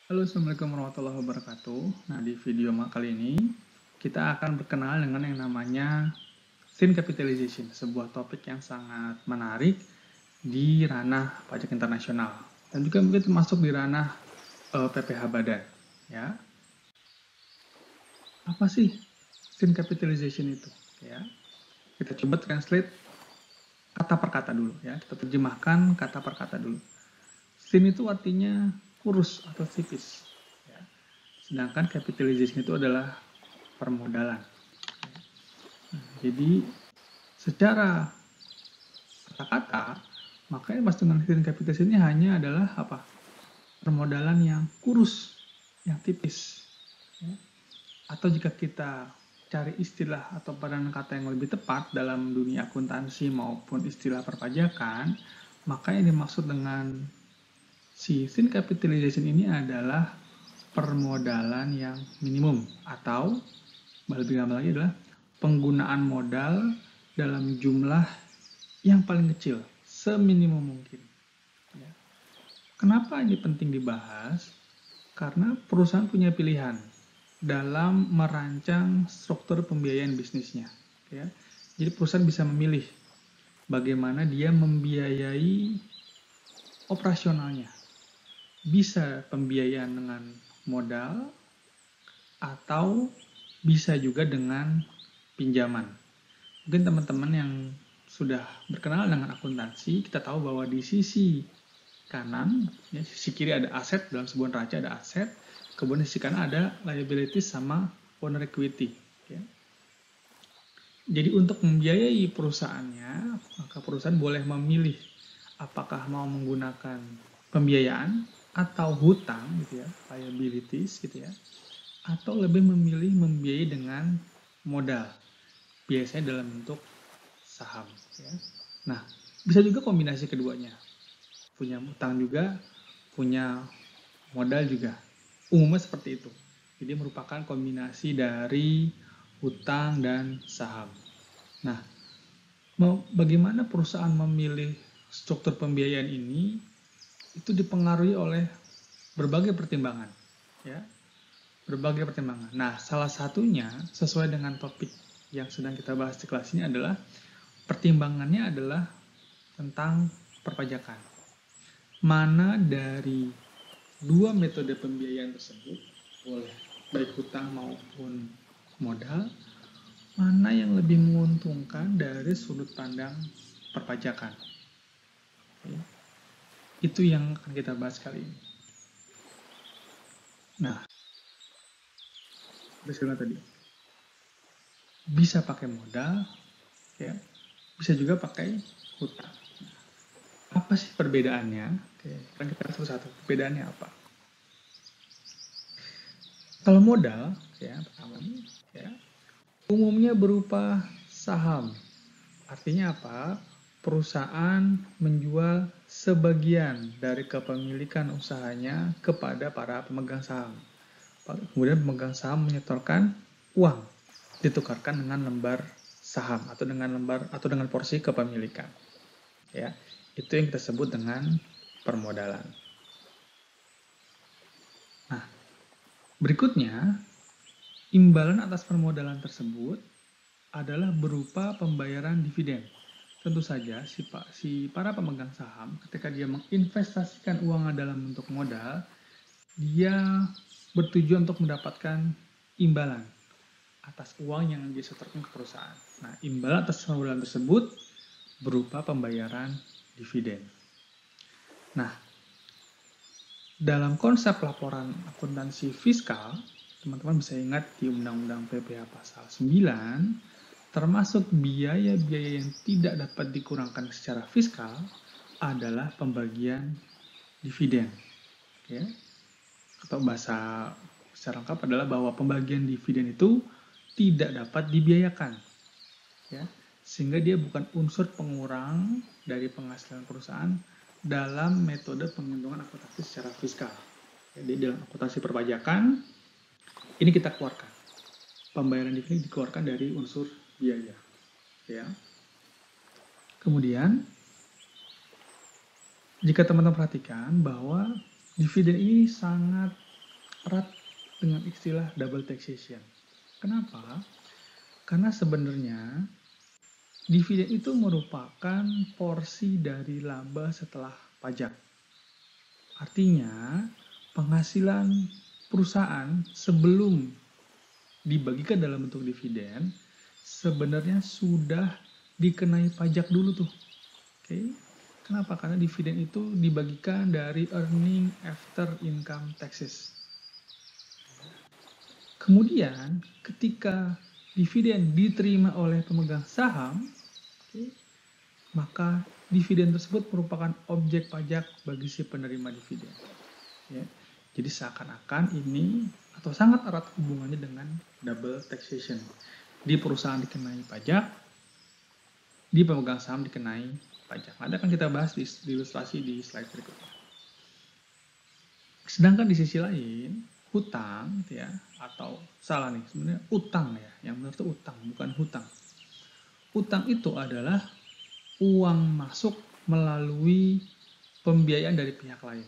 Halo, Assalamualaikum warahmatullahi wabarakatuh. Nah, di video kali ini kita akan berkenal dengan yang namanya sin capitalization, sebuah topik yang sangat menarik di ranah pajak internasional dan juga mungkin termasuk di ranah PPh Badan. Ya, apa sih sin capitalization itu? Ya, kita coba translate kata per kata dulu. Ya, kita terjemahkan kata per kata dulu. Sin itu artinya kurus atau tipis. Ya. Sedangkan capitalization itu adalah permodalan. Jadi secara kata-kata, makanya mas dengan hidden capitalization ini hanya adalah apa? Permodalan yang kurus, yang tipis. Ya. Atau jika kita cari istilah atau padanan kata yang lebih tepat dalam dunia akuntansi maupun istilah perpajakan, maka yang dimaksud dengan si sin capitalization ini adalah permodalan yang minimum atau lebih gampang lagi adalah penggunaan modal dalam jumlah yang paling kecil, seminimum mungkin. Ya. Kenapa ini penting dibahas? Karena perusahaan punya pilihan dalam merancang struktur pembiayaan bisnisnya. Ya. Jadi perusahaan bisa memilih bagaimana dia membiayai operasionalnya. Bisa pembiayaan dengan modal atau bisa juga dengan pinjaman. Mungkin teman-teman yang sudah berkenal dengan akuntansi, kita tahu bahwa di sisi kanan, ya, sisi kiri ada aset, dalam sebuah neraca ada aset, kemudian di sisi kanan ada liabilities sama owner equity. Ya. Jadi untuk membiayai perusahaannya, maka perusahaan boleh memilih apakah mau menggunakan pembiayaan atau hutang, gitu ya, liabilities, gitu ya, atau lebih memilih membiayai dengan modal, biasanya dalam bentuk saham. Ya. Nah, bisa juga kombinasi keduanya, punya hutang juga, punya modal juga. Umumnya seperti itu. Jadi merupakan kombinasi dari hutang dan saham. Nah, bagaimana perusahaan memilih struktur pembiayaan ini itu dipengaruhi oleh berbagai pertimbangan, ya, berbagai pertimbangan. Nah, salah satunya sesuai dengan topik yang sedang kita bahas di kelas ini adalah pertimbangannya adalah tentang perpajakan. Mana dari dua metode pembiayaan tersebut, boleh baik hutang maupun modal, mana yang lebih menguntungkan dari sudut pandang perpajakan. Oke. Itu yang akan kita bahas kali ini. Nah, tadi bisa pakai modal, ya, bisa juga pakai hutang. Apa sih perbedaannya? Oke, sekarang kita satu-satu. Perbedaannya apa? Kalau modal, ya, pertama nih, ya, umumnya berupa saham. Artinya apa? Perusahaan menjual sebagian dari kepemilikan usahanya kepada para pemegang saham. Kemudian pemegang saham menyetorkan uang, ditukarkan dengan lembar saham atau dengan porsi kepemilikan. Ya, itu yang kita sebut dengan permodalan. Nah, berikutnya, imbalan atas permodalan tersebut adalah berupa pembayaran dividen. Tentu saja si para pemegang saham ketika dia menginvestasikan uangnya dalam bentuk modal, dia bertujuan untuk mendapatkan imbalan atas uang yang disetorkan ke perusahaan. Nah, imbalan atas permodalan tersebut berupa pembayaran dividen. Nah, dalam konsep laporan akuntansi fiskal, teman-teman bisa ingat di Undang-Undang PPh pasal 9, termasuk biaya-biaya yang tidak dapat dikurangkan secara fiskal adalah pembagian dividen. Ya. Atau bahasa secara lengkap adalah bahwa pembagian dividen itu tidak dapat dibiayakan. Ya. Sehingga dia bukan unsur pengurang dari penghasilan perusahaan dalam metode penghitungan akuntansi secara fiskal. Jadi dalam akuntansi perpajakan, ini kita keluarkan. Pembayaran dividen dikeluarkan dari unsur biaya. Ya. Kemudian, jika teman-teman perhatikan bahwa dividen ini sangat erat dengan istilah double taxation. Kenapa? Karena sebenarnya dividen itu merupakan porsi dari laba setelah pajak. Artinya, penghasilan perusahaan sebelum dibagikan dalam bentuk dividen sebenarnya sudah dikenai pajak dulu tuh. Oke. Kenapa? Karena dividen itu dibagikan dari earning after income taxes. Kemudian, ketika dividen diterima oleh pemegang saham, maka dividen tersebut merupakan objek pajak bagi si penerima dividen. Ya. Jadi seakan-akan ini atau sangat erat hubungannya dengan double taxation. Di perusahaan dikenai pajak, di pemegang saham dikenai pajak. Nanti akan kita bahas di ilustrasi di slide berikutnya. Sedangkan di sisi lain, hutang ya, atau salah nih, sebenarnya utang ya, yang benar itu utang, bukan hutang. Utang itu adalah uang masuk melalui pembiayaan dari pihak lain.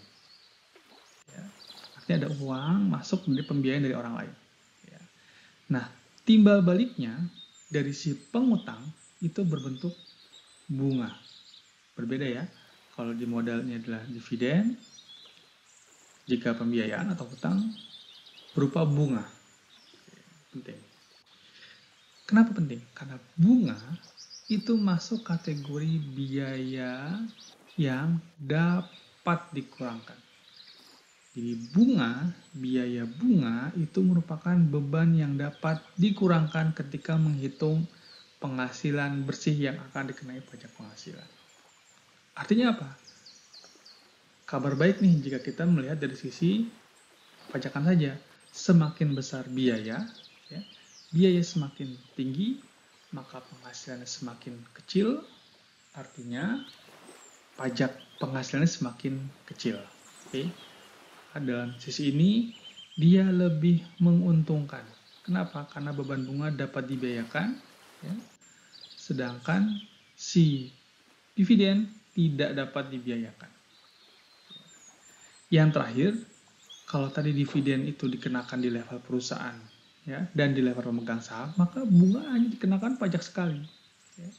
Ya. Artinya ada uang masuk dari pembiayaan dari orang lain. Ya. Nah, timbal baliknya dari si pengutang itu berbentuk bunga. Berbeda ya, kalau di modalnya adalah dividen, jika pembiayaan atau hutang berupa bunga. Penting. Kenapa penting? Karena bunga itu masuk kategori biaya yang dapat dikurangkan. Jadi biaya bunga itu merupakan beban yang dapat dikurangkan ketika menghitung penghasilan bersih yang akan dikenai pajak penghasilan. Artinya apa? Kabar baik nih jika kita melihat dari sisi pajakan saja. Semakin besar biaya, ya, biaya semakin tinggi, maka penghasilannya semakin kecil, artinya pajak penghasilannya semakin kecil. Oke. Dalam sisi ini, dia lebih menguntungkan. Kenapa? Karena beban bunga dapat dibiayakan, ya, sedangkan si dividen tidak dapat dibiayakan. Yang terakhir, kalau tadi dividen itu dikenakan di level perusahaan, ya, dan di level pemegang saham, maka bunga hanya dikenakan pajak sekali. Ya.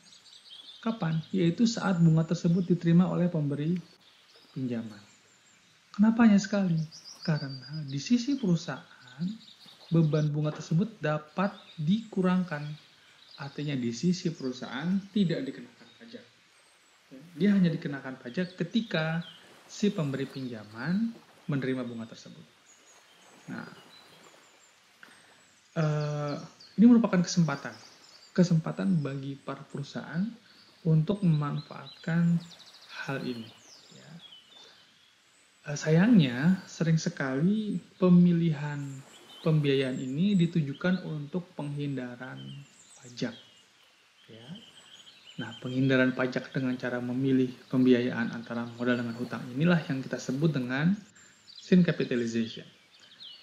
Kapan? Yaitu saat bunga tersebut diterima oleh pemberi pinjaman. Kenapa hanya sekali? Karena di sisi perusahaan, beban bunga tersebut dapat dikurangkan. Artinya di sisi perusahaan tidak dikenakan pajak. Dia hanya dikenakan pajak ketika si pemberi pinjaman menerima bunga tersebut. Nah, ini merupakan kesempatan bagi para perusahaan untuk memanfaatkan hal ini. Ya. Sayangnya, sering sekali pemilihan pembiayaan ini ditujukan untuk penghindaran pajak. Ya. Nah, penghindaran pajak dengan cara memilih pembiayaan antara modal dengan hutang inilah yang kita sebut dengan thin capitalization.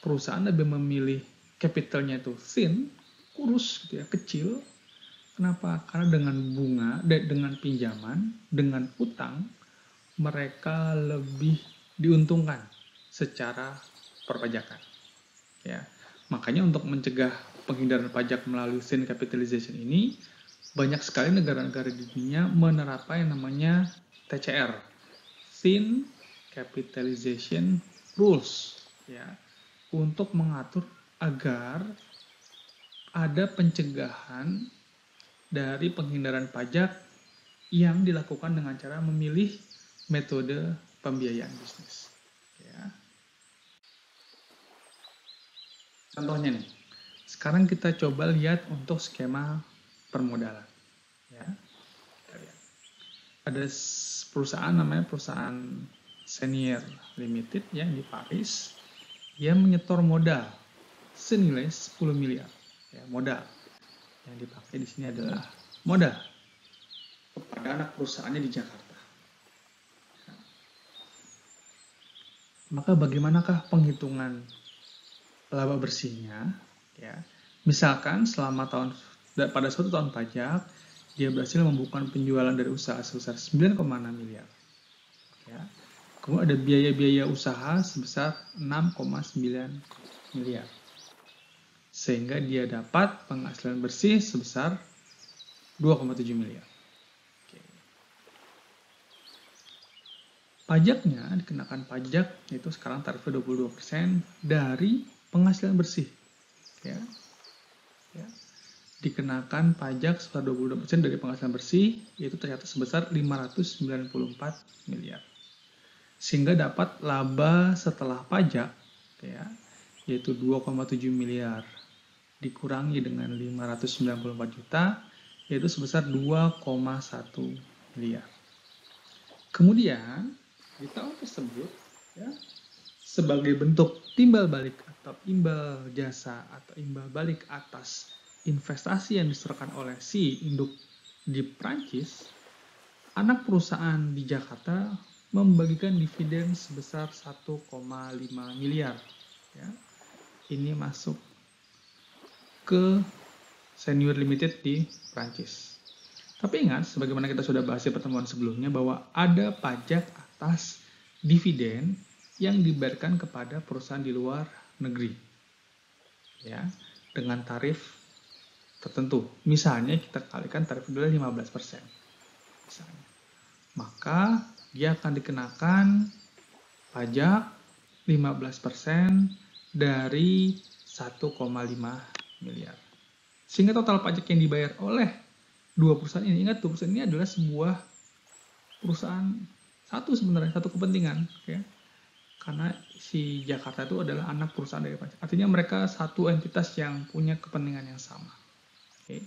Perusahaan lebih memilih capitalnya itu thin, kurus gitu ya, kecil. Kenapa? Karena dengan bunga, dengan pinjaman, dengan hutang, mereka lebih diuntungkan secara perpajakan. Ya, makanya untuk mencegah penghindaran pajak melalui thin capitalization ini, banyak sekali negara-negara di dunia menerapkan yang namanya TCR, Thin Capitalization Rules, ya, untuk mengatur agar ada pencegahan dari penghindaran pajak yang dilakukan dengan cara memilih metode pembiayaan bisnis. Ya. Contohnya nih, sekarang kita coba lihat untuk skema permodalan. Ya. Ada perusahaan namanya perusahaan Senior Limited ya di Paris. Dia menyetor modal senilai 10 miliar. Ya, modal yang dipakai di sini adalah modal kepada anak perusahaannya di Jakarta. Maka bagaimanakah penghitungan laba bersihnya? Ya, misalkan pada suatu tahun pajak dia berhasil membukukan penjualan dari usaha sebesar 9,6 miliar. Ya. Kemudian ada biaya-biaya usaha sebesar 6,9 miliar. Sehingga dia dapat penghasilan bersih sebesar 2,7 miliar. Oke. Pajaknya dikenakan pajak, yaitu sekarang tarifnya 22% dari penghasilan bersih. Ya. Dikenakan pajak sebesar 22% dari penghasilan bersih, yaitu tercatat sebesar 594 miliar. Sehingga dapat laba setelah pajak, ya, yaitu 2,7 miliar dikurangi dengan 594 juta, yaitu sebesar 2,1 miliar. Kemudian di tahun tersebut, ya, sebagai bentuk timbal balik atau imbal jasa atau imbal balik atas investasi yang diserahkan oleh si induk di Prancis, anak perusahaan di Jakarta membagikan dividen sebesar 1,5 miliar. Ya. Ini masuk ke Senior Limited di Prancis. Tapi ingat, sebagaimana kita sudah bahas di pertemuan sebelumnya, bahwa ada pajak atas dividen yang dibayarkan kepada perusahaan di luar negeri, ya, dengan tarif tertentu. Misalnya kita kalikan tarif kedelai 15%, misalnya. Maka dia akan dikenakan pajak 15% dari 1,5 miliar. Sehingga total pajak yang dibayar oleh dua perusahaan ini, ingat dua perusahaan ini adalah sebuah perusahaan satu sebenarnya, satu kepentingan, ya. Karena si Jakarta itu adalah anak perusahaan dari pajak. Artinya mereka satu entitas yang punya kepentingan yang sama. Oke.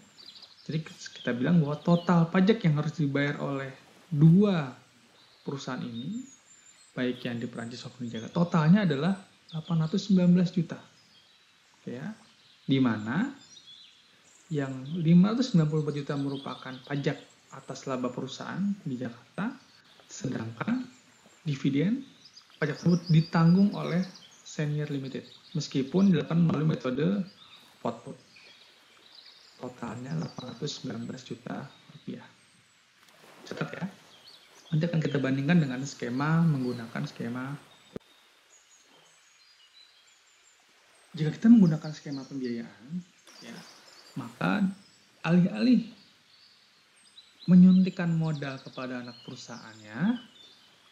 Jadi kita bilang bahwa total pajak yang harus dibayar oleh dua perusahaan ini, baik yang di Prancis maupun di Jakarta, totalnya adalah 819 juta. Oke, ya. Di mana yang 594 juta merupakan pajak atas laba perusahaan di Jakarta, sedangkan dividen pajak tersebut ditanggung oleh Senior Limited, meskipun dilakukan melalui metode pot-pot. Totalnya 819 juta rupiah. Catat ya. Nanti akan kita bandingkan dengan skema menggunakan skema. Jika kita menggunakan skema pembiayaan, ya, maka alih-alih menyuntikkan modal kepada anak perusahaannya,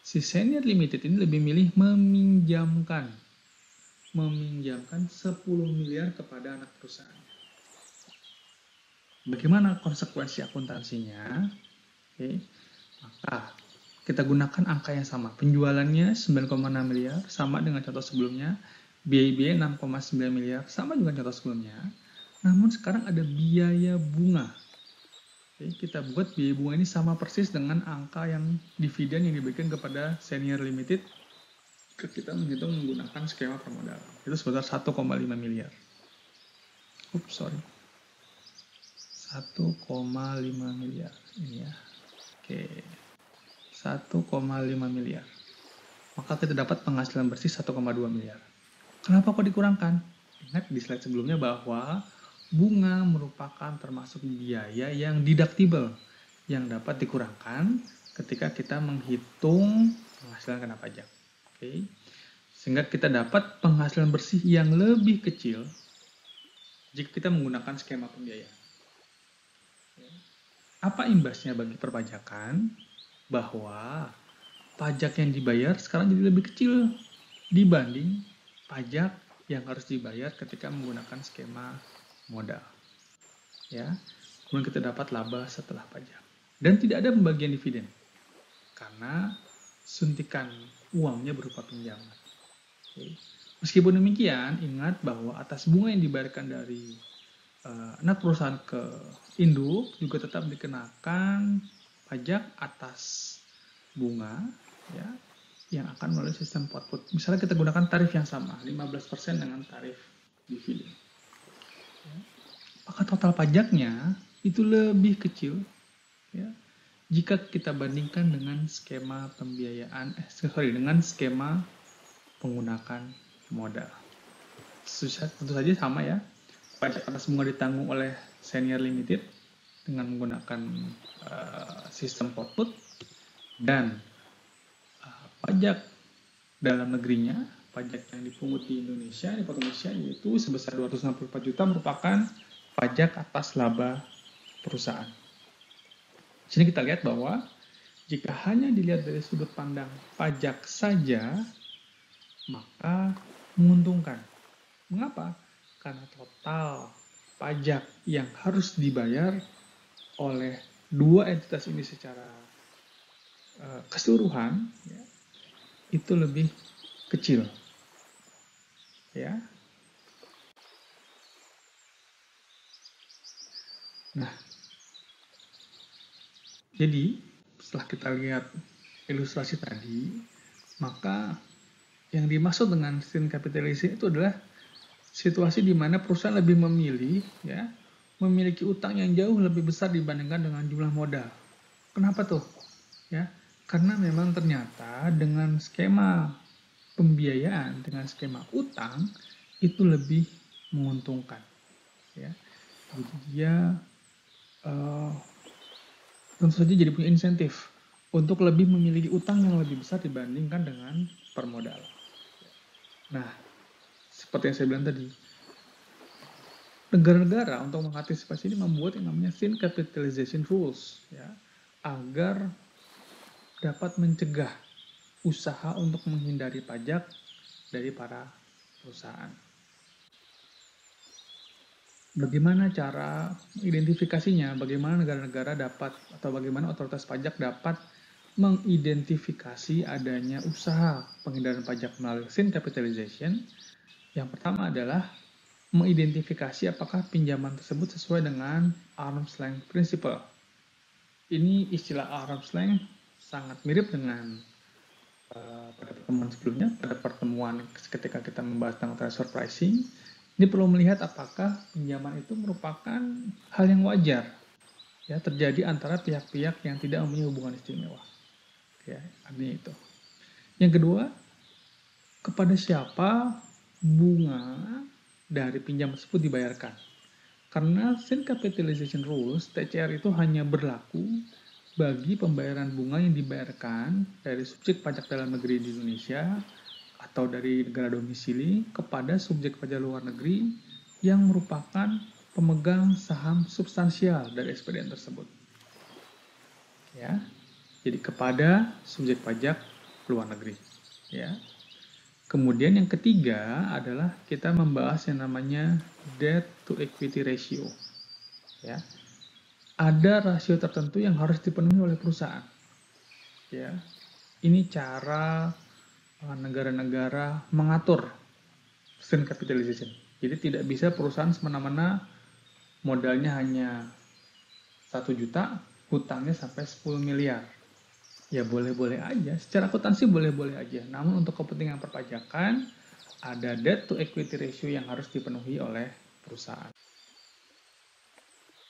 si Senior Limited ini lebih milih meminjamkan 10 miliar kepada anak perusahaan. Bagaimana konsekuensi akuntansinya? Oke. Maka kita gunakan angka yang sama. Penjualannya 9,6 miliar, sama dengan contoh sebelumnya. Biaya 6,9 miliar, sama dengan contoh sebelumnya. Namun sekarang ada biaya bunga. Oke, kita buat biaya bunga ini sama persis dengan angka yang dividen yang diberikan kepada Senior Limited kita menghitung menggunakan skema permodalan. Itu sebesar 1,5 miliar. 1,5 miliar ini ya. Oke. 1,5 miliar. Maka kita dapat penghasilan bersih 1,2 miliar. Kenapa kok dikurangkan? Ingat di slide sebelumnya bahwa bunga merupakan termasuk biaya yang deductible yang dapat dikurangkan ketika kita menghitung penghasilan kena pajak. Oke. Sehingga kita dapat penghasilan bersih yang lebih kecil jika kita menggunakan skema pembiayaan. Apa imbasnya bagi perpajakan? Bahwa pajak yang dibayar sekarang jadi lebih kecil dibanding pajak yang harus dibayar ketika menggunakan skema modal. Ya, kemudian kita dapat laba setelah pajak. Dan tidak ada pembagian dividen karena suntikan uangnya berupa pinjaman. Oke. Meskipun demikian, ingat bahwa atas bunga yang dibayarkan dari anak perusahaan ke induk juga tetap dikenakan pajak atas bunga, ya, yang akan melalui sistem pot-pot. Misalnya kita gunakan tarif yang sama, 15% dengan tarif dividen. Ya. Maka total pajaknya itu lebih kecil, ya, jika kita bandingkan dengan skema pembiayaan, dengan skema penggunakan modal. Tentu saja sama ya. Pajak atas bunga ditanggung oleh Senior Limited dengan menggunakan sistem pot-pot, dan pajak dalam negerinya, pajak yang dipungut di Indonesia yaitu sebesar 264 juta merupakan pajak atas laba perusahaan. Di sini kita lihat bahwa jika hanya dilihat dari sudut pandang pajak saja, maka menguntungkan. Mengapa? Karena total pajak yang harus dibayar oleh dua entitas ini secara keseluruhan ya, itu lebih kecil. Ya. Nah, jadi setelah kita lihat ilustrasi tadi, maka yang dimaksud dengan thin capitalism itu adalah situasi di mana perusahaan lebih memilih ya memiliki utang yang jauh lebih besar dibandingkan dengan jumlah modal. Kenapa tuh? Ya, karena memang ternyata dengan skema pembiayaan, dengan skema utang itu lebih menguntungkan. Ya, jadi dia tentu saja jadi punya insentif untuk lebih memiliki utang yang lebih besar dibandingkan dengan permodalan. Nah, seperti yang saya bilang tadi, negara-negara untuk mengantisipasi ini membuat yang namanya thin capitalization rules ya, agar dapat mencegah usaha untuk menghindari pajak dari para perusahaan. Bagaimana cara identifikasinya? Bagaimana negara-negara dapat atau bagaimana otoritas pajak dapat mengidentifikasi adanya usaha penghindaran pajak melalui thin capitalization? Yang pertama adalah mengidentifikasi apakah pinjaman tersebut sesuai dengan arm's length principle. Ini istilah arm's length sangat mirip dengan pada pertemuan sebelumnya, pada pertemuan ketika kita membahas tentang transfer pricing. Ini perlu melihat apakah pinjaman itu merupakan hal yang wajar ya terjadi antara pihak-pihak yang tidak mempunyai hubungan istimewa. Ya, artinya itu. Yang kedua, kepada siapa bunga dari pinjaman tersebut dibayarkan. Karena thin capitalization rules, TCR itu hanya berlaku bagi pembayaran bunga yang dibayarkan dari subjek pajak dalam negeri di Indonesia atau dari negara domisili kepada subjek pajak luar negeri yang merupakan pemegang saham substansial dari SPDN tersebut. Ya. Jadi kepada subjek pajak luar negeri. Ya. Kemudian yang ketiga adalah kita membahas yang namanya debt to equity ratio. Ya. Ada rasio tertentu yang harus dipenuhi oleh perusahaan. Ya. Ini cara negara-negara mengatur thin capitalization. Jadi tidak bisa perusahaan semena-mena modalnya hanya 1 juta, hutangnya sampai 10 miliar. Ya boleh-boleh aja, secara akuntansi boleh-boleh aja. Namun untuk kepentingan perpajakan, ada debt to equity ratio yang harus dipenuhi oleh perusahaan.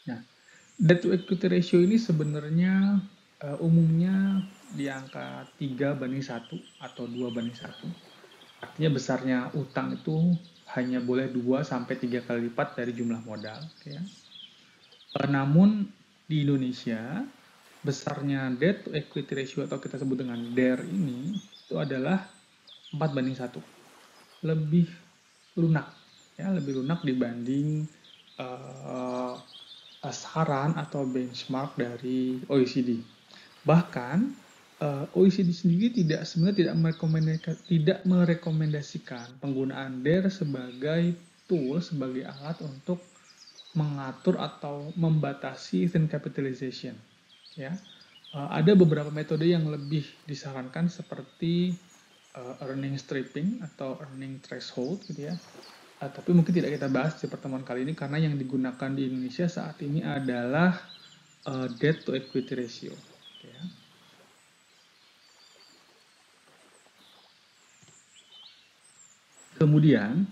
Nah, debt to equity ratio ini sebenarnya umumnya di angka 3:1 atau 2:1. Artinya besarnya utang itu hanya boleh 2-3 kali lipat dari jumlah modal. Ya. Namun di Indonesia, besarnya debt to equity ratio atau kita sebut dengan DER ini itu adalah 4:1. Lebih lunak, ya, lebih lunak dibanding saran atau benchmark dari OECD. Bahkan OECD sendiri sebenarnya tidak merekomendasikan penggunaan DER sebagai tool, sebagai alat untuk mengatur atau membatasi thin capitalization. Ya, ada beberapa metode yang lebih disarankan seperti earning stripping atau earning threshold, gitu ya. Tapi mungkin tidak kita bahas di pertemuan kali ini karena yang digunakan di Indonesia saat ini adalah debt to equity ratio. Ya. Kemudian,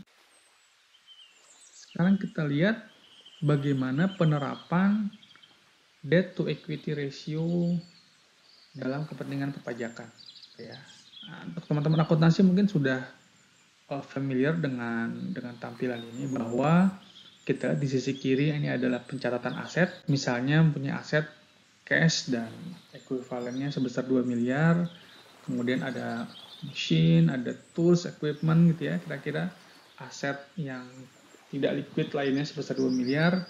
sekarang kita lihat bagaimana penerapan debt to equity ratio dalam kepentingan perpajakan. Ya. Nah, untuk teman-teman akuntansi mungkin sudah familiar dengan tampilan ini, bahwa kita di sisi kiri ini adalah pencatatan aset, misalnya punya aset cash dan ekuivalennya sebesar 2 miliar, kemudian ada machine, ada tools, equipment gitu ya, kira-kira aset yang tidak liquid lainnya sebesar 2 miliar,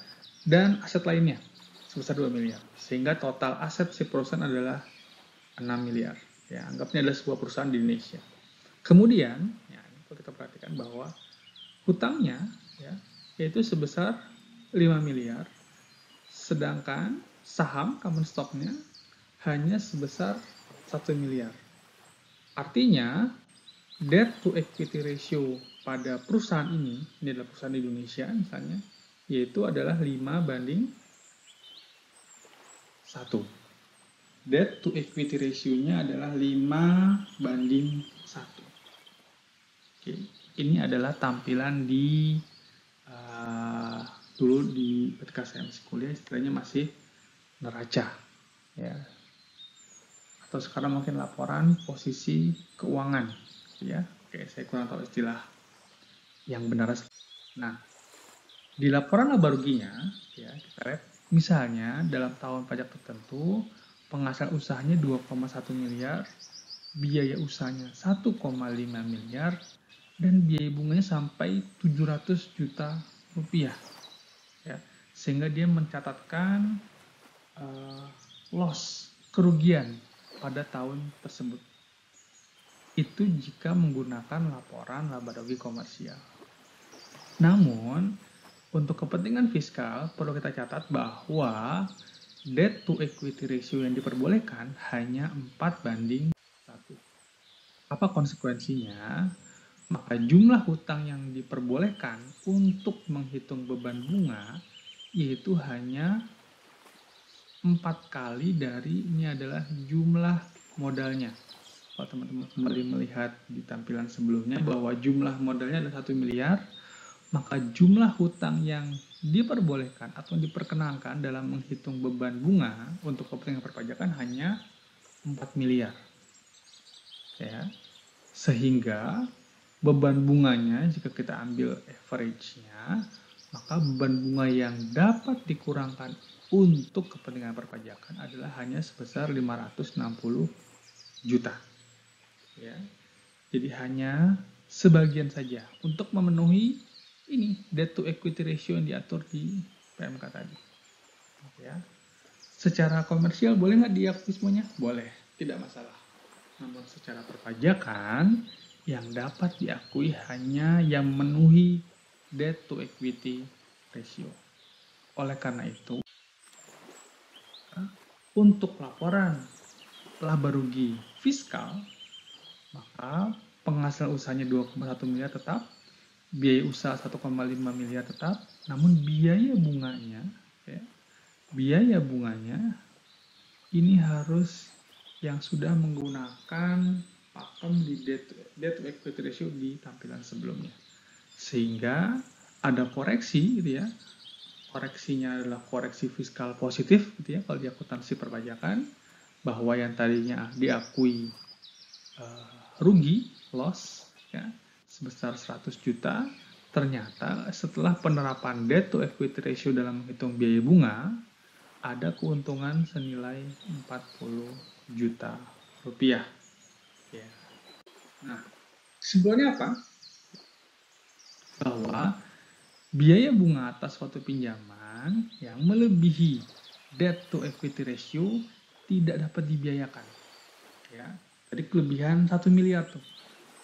dan aset lainnya sebesar 2 miliar. Sehingga total aset si perusahaan adalah 6 miliar. Ya, anggapnya adalah sebuah perusahaan di Indonesia. Kemudian, ya, kalau kita perhatikan bahwa hutangnya ya, yaitu sebesar 5 miliar, sedangkan saham common stock-nya hanya sebesar 1 miliar. Artinya, debt to equity ratio pada perusahaan ini adalah perusahaan di Indonesia misalnya, yaitu adalah 5:1. Debt to equity ratio-nya adalah 5:1. Oke, ini adalah tampilan di dulu di ketika saya masih kuliah istilahnya masih neraca ya, atau sekarang mungkin laporan posisi keuangan ya. Oke, saya kurang tahu istilah yang benar. Nah, di laporan laba ruginya ya, kita lihat misalnya dalam tahun pajak tertentu penghasilan usahanya 2,1 miliar, biaya usahanya 1,5 miliar, dan biaya bunganya sampai 700 juta rupiah ya, sehingga dia mencatatkan loss, kerugian pada tahun tersebut. Itu jika menggunakan laporan laba rugi komersial. Namun untuk kepentingan fiskal perlu kita catat bahwa debt to equity ratio yang diperbolehkan hanya 4:1. Apa konsekuensinya? Maka jumlah hutang yang diperbolehkan untuk menghitung beban bunga yaitu hanya 4 kali dari ini adalah jumlah modalnya. Kalau teman-teman kembali melihat di tampilan sebelumnya bahwa jumlah modalnya adalah 1 miliar, maka jumlah hutang yang diperbolehkan atau diperkenankan dalam menghitung beban bunga untuk kepentingan perpajakan hanya 4 miliar. Ya. Sehingga beban bunganya jika kita ambil average-nya, maka beban bunga yang dapat dikurangkan untuk kepentingan perpajakan adalah hanya sebesar 560 juta. Ya. Jadi hanya sebagian saja untuk memenuhi ini debt to equity ratio yang diatur di PMK tadi. Ya. Secara komersial boleh nggak diakui semuanya? Boleh, tidak masalah. Namun secara perpajakan yang dapat diakui hanya yang memenuhi debt to equity ratio. Oleh karena itu, untuk laporan laba rugi fiskal, maka penghasilan usahanya 2,1 miliar tetap, biaya usaha 1,5 miliar tetap, namun biaya bunganya ini harus yang sudah menggunakan pakem di debt to equity ratio di tampilan sebelumnya, sehingga ada koreksi gitu ya. Koreksinya adalah koreksi fiskal positif gitu ya kalau di akuntansi perpajakan, bahwa yang tadinya diakui rugi, loss ya, sebesar 100 juta, ternyata setelah penerapan debt to equity ratio dalam menghitung biaya bunga, ada keuntungan senilai 40 juta rupiah. Ya. Nah, kesimpulannya apa? Bahwa biaya bunga atas suatu pinjaman yang melebihi debt to equity ratio tidak dapat dibiayakan. Ya, tadi kelebihan 1 miliar tuh.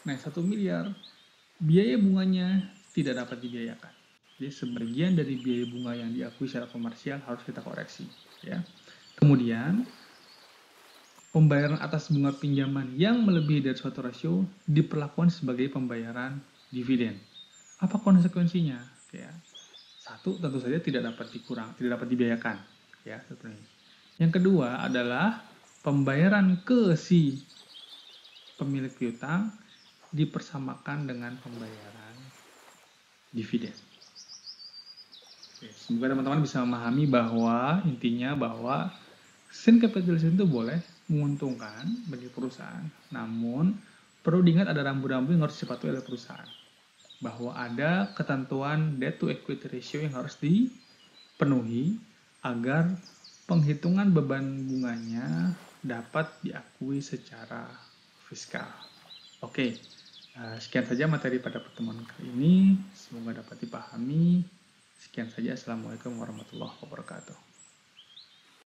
Nah, 1 miliar biaya bunganya tidak dapat dibiayakan. Jadi sebagian dari biaya bunga yang diakui secara komersial harus kita koreksi. Ya. Kemudian pembayaran atas bunga pinjaman yang melebihi dari suatu rasio diperlakukan sebagai pembayaran dividen. Apa konsekuensinya? Ya. Satu, tentu saja tidak dapat dibiayakan. Ya, seperti ini. Yang kedua adalah pembayaran ke si pemilik piutang dipersamakan dengan pembayaran dividen. Oke, semoga teman-teman bisa memahami bahwa intinya bahwa sin capitalization itu boleh menguntungkan bagi perusahaan, namun perlu diingat ada rambu-rambu yang harus dipatuhi oleh perusahaan, bahwa ada ketentuan debt to equity ratio yang harus dipenuhi agar penghitungan beban bunganya dapat diakui secara fiskal. Oke, sekian saja materi pada pertemuan kali ini. Semoga dapat dipahami. Sekian saja. Assalamualaikum warahmatullahi wabarakatuh.